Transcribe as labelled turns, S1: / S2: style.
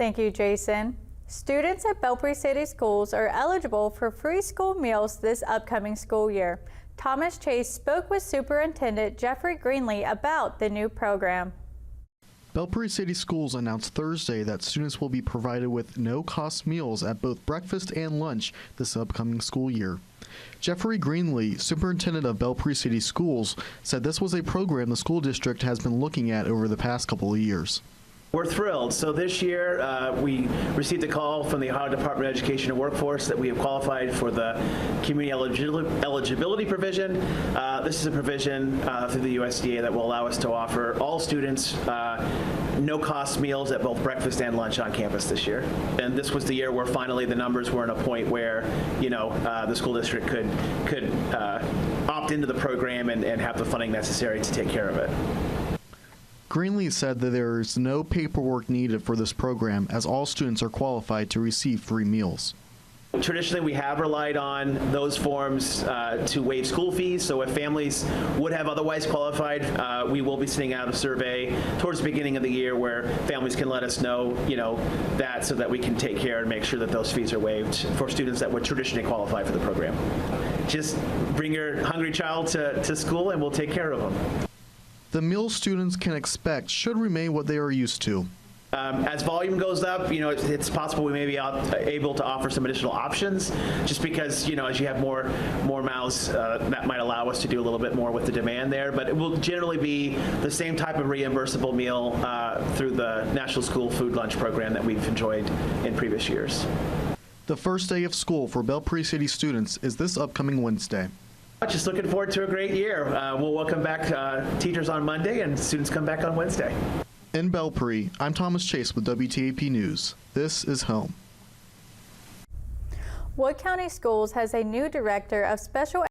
S1: Thank you, Jason. Students at Belpre City Schools are eligible for free school meals this upcoming school year. Thomas Chase spoke with Superintendent Jeffrey Greenlee about the new program.
S2: Belpre City Schools announced Thursday that students will be provided with no-cost meals at both breakfast and lunch this upcoming school year. Jeffrey Greenlee, superintendent of Belpre City Schools, said this was a program the school district has been looking at over the past couple of years.
S3: We're thrilled. So this year we received a call from the Ohio Department of Education and Workforce that we have qualified for the community eligibility provision. This is a provision through the USDA that will allow us to offer all students no-cost meals at both breakfast and lunch on campus this year. And this was the year where finally the numbers were in a point where, the school district could opt into the program and have the funding necessary to take care of it.
S2: Greenlee said that there is no paperwork needed for this program as all students are qualified to receive free meals.
S3: Traditionally, we have relied on those forms to waive school fees. So if families would have otherwise qualified, we will be sending out a survey towards the beginning of the year where families can let us know, that so that we can take care and make sure that those fees are waived for students that would traditionally qualify for the program. Just bring your hungry child to school and we'll take care of them.
S2: The meals students can expect should remain what they are used to.
S3: As volume goes up, it's possible we may be able to offer some additional options just because, as you have more mouths, that might allow us to do a little bit more with the demand there. But it will generally be the same type of reimbursable meal through the National School Food Lunch Program that we've enjoyed in previous years.
S2: The first day of school for Belpre City students is this upcoming Wednesday.
S3: Just looking forward to a great year. We'll welcome back teachers on Monday and students come back on Wednesday.
S2: In Belpre, I'm Thomas Chase with WTAP News. This is Home.
S1: Wood County Schools has a new director of special